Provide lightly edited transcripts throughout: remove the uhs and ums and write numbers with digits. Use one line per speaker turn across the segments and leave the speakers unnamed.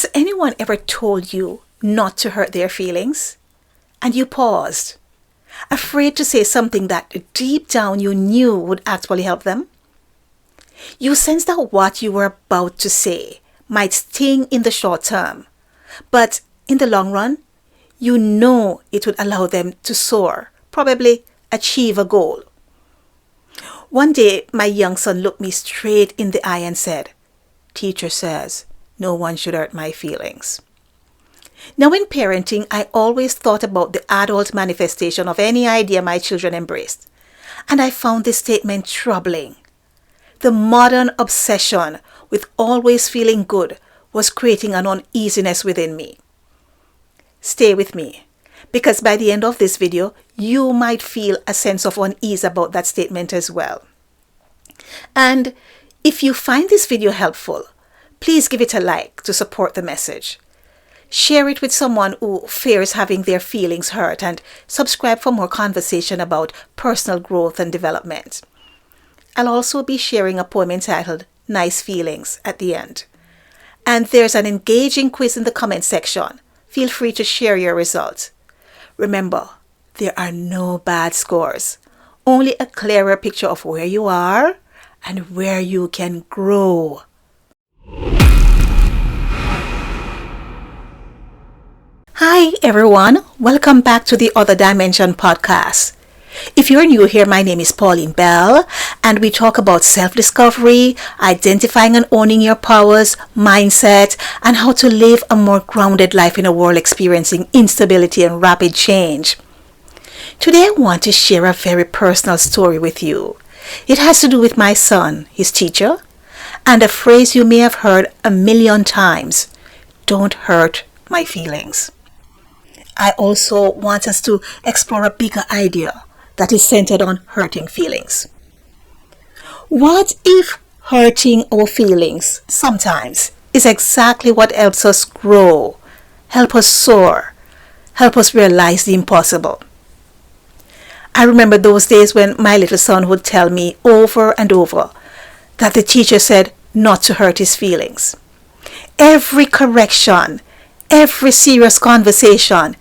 Has anyone ever told you not to hurt their feelings? And you paused, afraid to say something that deep down you knew would actually help them? You sensed that what you were about to say might sting in the short term, but in the long run, you know it would allow them to soar, probably achieve a goal. One day, my young son looked me straight in the eye and said, "Teacher says no one should hurt my feelings." Now, in parenting, I always thought about the adult manifestation of any idea my children embraced, and I found this statement troubling. The modern obsession with always feeling good was creating an uneasiness within me. Stay with me, because by the end of this video, you might feel a sense of unease about that statement as well. And if you find this video helpful, please give it a like to support the message. Share it with someone who fears having their feelings hurt, and subscribe for more conversation about personal growth and development. I'll also be sharing a poem entitled "Nice Feelings" at the end. And there's an engaging quiz in the comment section. Feel free to share your results. Remember, there are no bad scores, only a clearer picture of where you are and where you can grow. Hi everyone, welcome back to the Other Dimension podcast. If you're new here, my name is Pauline Bell, and we talk about self-discovery, identifying and owning your powers, mindset, and how to live a more grounded life in a world experiencing instability and rapid change. Today I want to share a very personal story with you. It has to do with my son, his teacher, and a phrase you may have heard a million times: "Don't hurt my feelings." I also want us to explore a bigger idea that is centered on hurting feelings. What if hurting our feelings sometimes is exactly what helps us grow, help us soar, help us realize the impossible? I remember those days when my little son would tell me over and over that the teacher said not to hurt his feelings. Every correction, every serious conversation,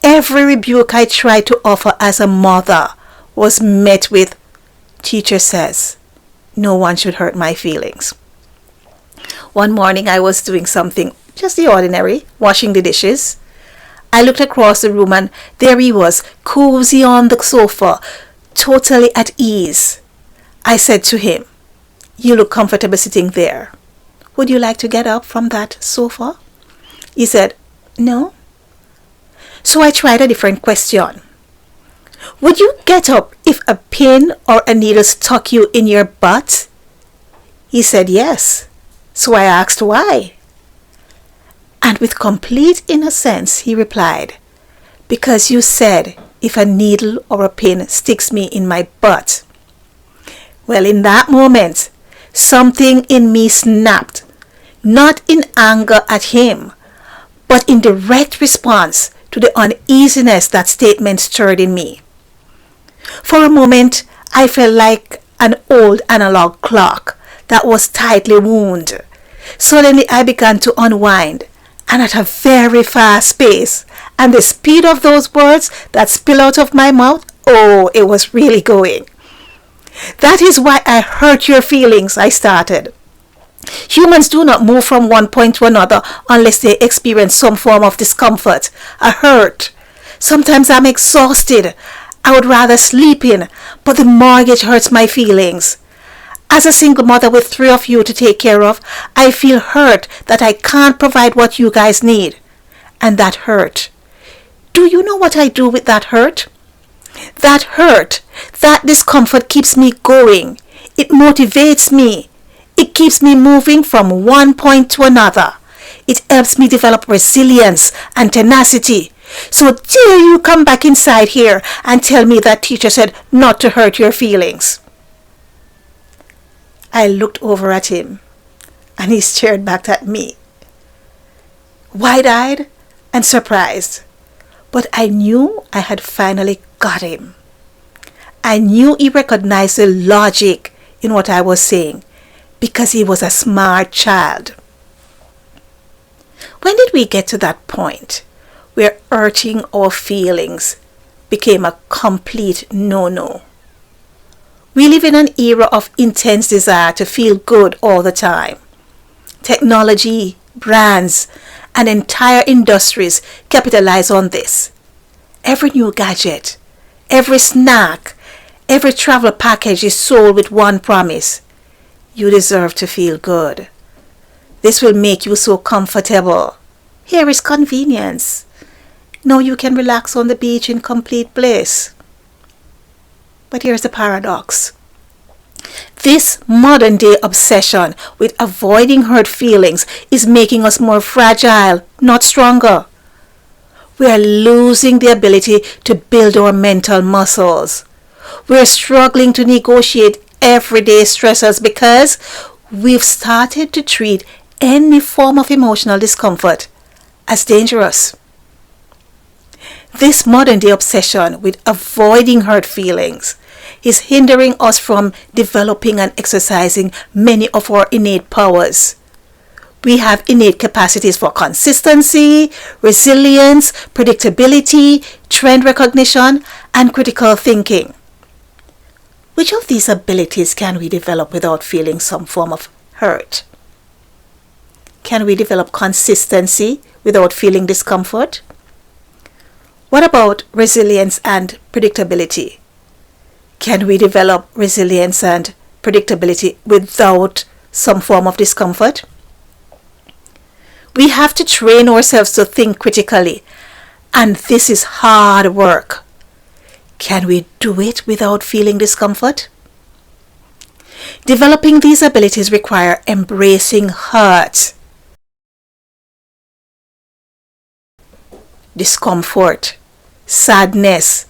every rebuke I tried to offer as a mother was met with, "Teacher says no one should hurt my feelings." One morning I was doing something just the ordinary, washing the dishes. I looked across the room and there he was, cozy on the sofa, totally at ease. I said to him, "You look comfortable sitting there. Would you like to get up from that sofa?" He said, "No." So I tried a different question. "Would you get up if a pin or a needle stuck you in your butt?" He said yes. So I asked why. And with complete innocence, he replied, "Because you said if a needle or a pin sticks me in my butt." Well, in that moment, something in me snapped, not in anger at him, but in direct response to the uneasiness that statement stirred in me. For a moment, I felt like an old analog clock that was tightly wound. Suddenly, I began to unwind, and at a very fast pace, and the speed of those words that spill out of my mouth, oh, it was really going. "That is why I hurt your feelings," I started. "Humans do not move from one point to another unless they experience some form of discomfort, a hurt. Sometimes I'm exhausted. I would rather sleep in, but the mortgage hurts my feelings. As a single mother with 3 of you to take care of, I feel hurt that I can't provide what you guys need. And that hurt. Do you know what I do with that hurt? That hurt, that discomfort keeps me going. It motivates me. It keeps me moving from one point to another. It helps me develop resilience and tenacity. So dare you come back inside here and tell me that teacher said not to hurt your feelings." I looked over at him and he stared back at me, wide-eyed and surprised. But I knew I had finally got him. I knew he recognized the logic in what I was saying, because he was a smart child. When did we get to that point where hurting our feelings became a complete no-no? We live in an era of intense desire to feel good all the time. Technology, brands, and entire industries capitalize on this. Every new gadget, every snack, every travel package is sold with one promise: you deserve to feel good. This will make you so comfortable. Here is convenience. Now you can relax on the beach in complete bliss. But here's the paradox. This modern day obsession with avoiding hurt feelings is making us more fragile, not stronger. We are losing the ability to build our mental muscles. We are struggling to negotiate everyday stressors because we've started to treat any form of emotional discomfort as dangerous. This modern day obsession with avoiding hurt feelings is hindering us from developing and exercising many of our innate powers. We have innate capacities for consistency, resilience, predictability, trend recognition, and critical thinking. Which of these abilities can we develop without feeling some form of hurt? Can we develop consistency without feeling discomfort? What about resilience and predictability? Can we develop resilience and predictability without some form of discomfort? We have to train ourselves to think critically, and this is hard work. Can we do it without feeling discomfort? Developing these abilities require embracing hurt, discomfort, sadness,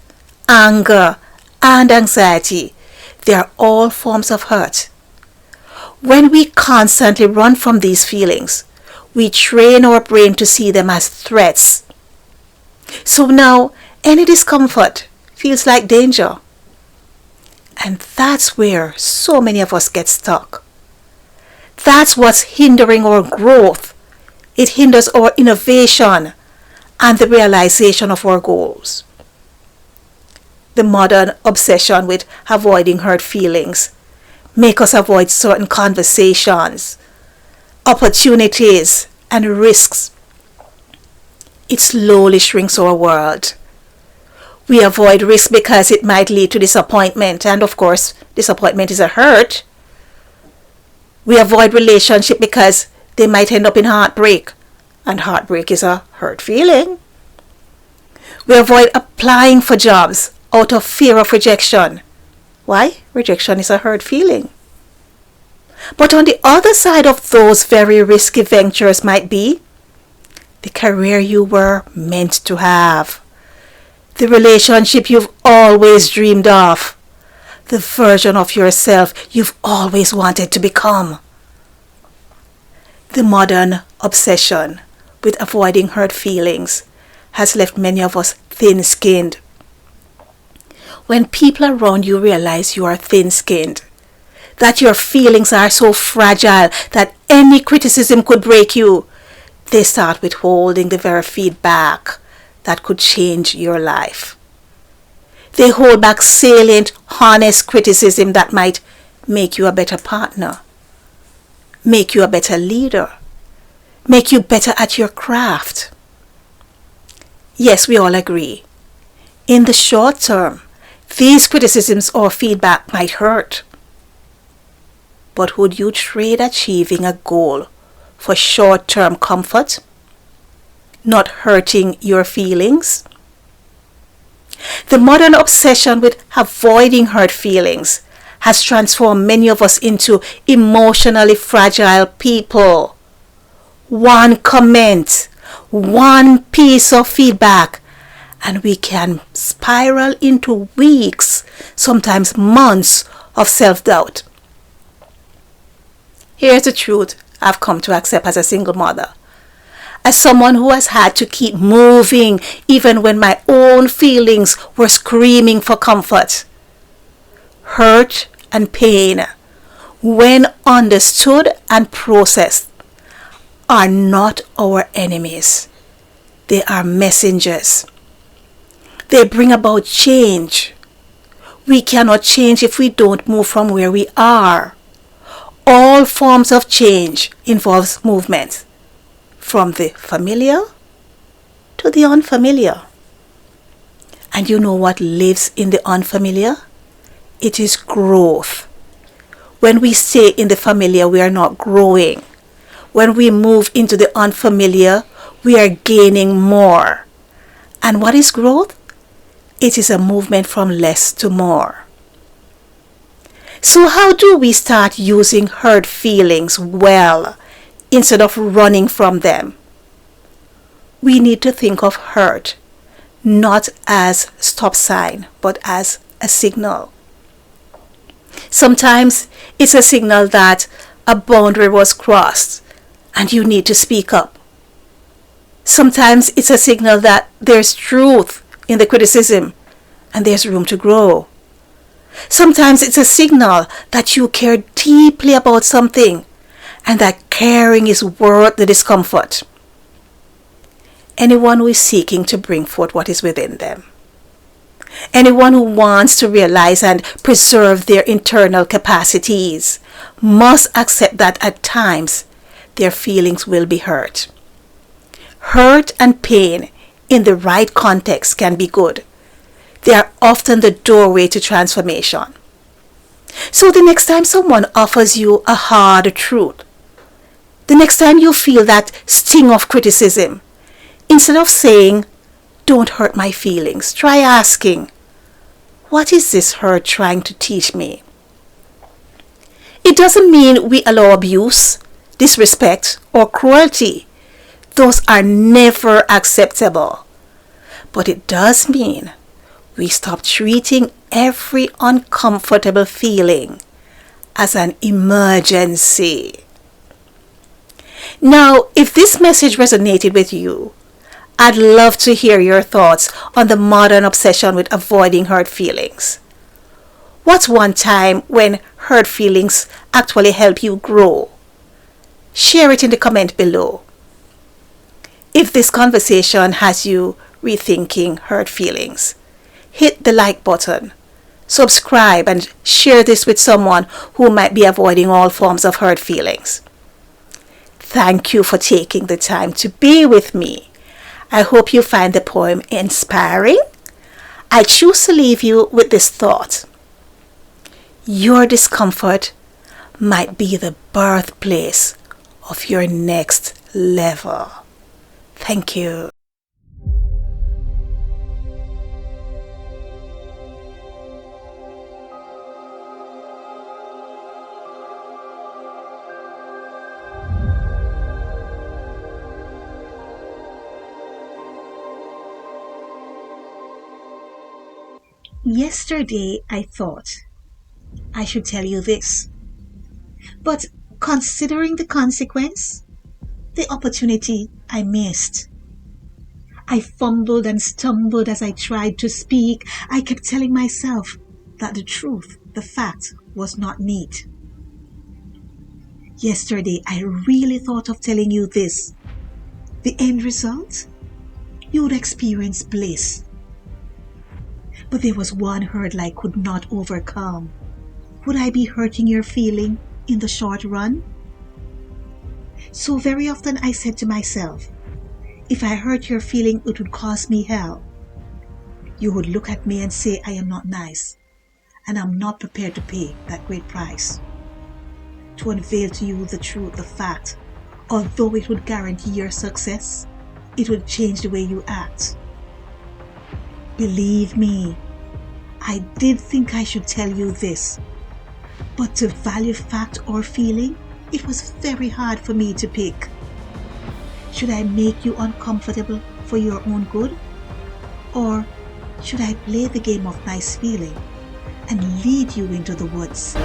anger, and anxiety. They are all forms of hurt. When we constantly run from these feelings, we train our brain to see them as threats. So now, any discomfort feels like danger. And that's where so many of us get stuck. That's what's hindering our growth. It hinders our innovation and the realization of our goals. The modern obsession with avoiding hurt feelings make us avoid certain conversations, opportunities, and risks. It slowly shrinks our world. We avoid risk because it might lead to disappointment, and of course, disappointment is a hurt. We avoid relationship because they might end up in heartbreak, and heartbreak is a hurt feeling. We avoid applying for jobs out of fear of rejection. Why? Rejection is a hurt feeling. But on the other side of those very risky ventures might be the career you were meant to have, the relationship you've always dreamed of, the version of yourself you've always wanted to become. The modern obsession with avoiding hurt feelings has left many of us thin-skinned. When people around you realize you are thin-skinned, that your feelings are so fragile that any criticism could break you, they start withholding the very feedback that could change your life. They hold back salient, honest criticism that might make you a better partner, make you a better leader, make you better at your craft. Yes, we all agree. In the short term, these criticisms or feedback might hurt. But would you trade achieving a goal for short-term comfort, not hurting your feelings? The modern obsession with avoiding hurt feelings has transformed many of us into emotionally fragile people. One comment, one piece of feedback, and we can spiral into weeks, sometimes months of self-doubt. Here's the truth I've come to accept as a single mother. As someone who has had to keep moving even when my own feelings were screaming for comfort. Hurt and pain, when understood and processed, are not our enemies. They are messengers. They bring about change. We cannot change if we don't move from where we are. All forms of change involves movement, from the familiar to the unfamiliar. And you know what lives in the unfamiliar? It is growth. When we stay in the familiar, we are not growing. When we move into the unfamiliar, we are gaining more. And what is growth? It is a movement from less to more. So how do we start using hurt feelings well instead of running from them? We need to think of hurt not as stop sign, but as a signal. Sometimes it's a signal that a boundary was crossed and you need to speak up. Sometimes it's a signal that there's truth in the criticism and there's room to grow. Sometimes it's a signal that you care deeply about something and that caring is worth the discomfort. Anyone who is seeking to bring forth what is within them, anyone who wants to realize and preserve their internal capacities must accept that at times their feelings will be hurt. Hurt and pain in the right context can be good. They are often the doorway to transformation. So the next time someone offers you a hard truth, the next time you feel that sting of criticism, instead of saying, "Don't hurt my feelings," try asking, "What is this hurt trying to teach me?" It doesn't mean we allow abuse, disrespect, or cruelty. Those are never acceptable. But it does mean we stop treating every uncomfortable feeling as an emergency. Now, if this message resonated with you, I'd love to hear your thoughts on the modern obsession with avoiding hurt feelings. What's one time when hurt feelings actually help you grow? Share it in the comment below. If this conversation has you rethinking hurt feelings, hit the like button, subscribe, and share this with someone who might be avoiding all forms of hurt feelings. Thank you for taking the time to be with me. I hope you find the poem inspiring. I choose to leave you with this thought. Your discomfort might be the birthplace of your next level. Thank you. Yesterday I thought I should tell you this, but considering the consequence, the opportunity I missed. I fumbled and stumbled as I tried to speak. I kept telling myself that the truth, the fact, was not neat. Yesterday I really thought of telling you this. The end result? You would experience bliss. But there was one hurdle I could not overcome. Would I be hurting your feeling in the short run? So very often I said to myself, if I hurt your feeling, it would cost me hell. You would look at me and say I am not nice, and I'm not prepared to pay that great price. To unveil to you the truth, the fact, although it would guarantee your success, it would change the way you act. Believe me, I did think I should tell you this, but to value fact or feeling, it was very hard for me to pick. Should I make you uncomfortable for your own good? Or should I play the game of nice feeling and lead you into the woods?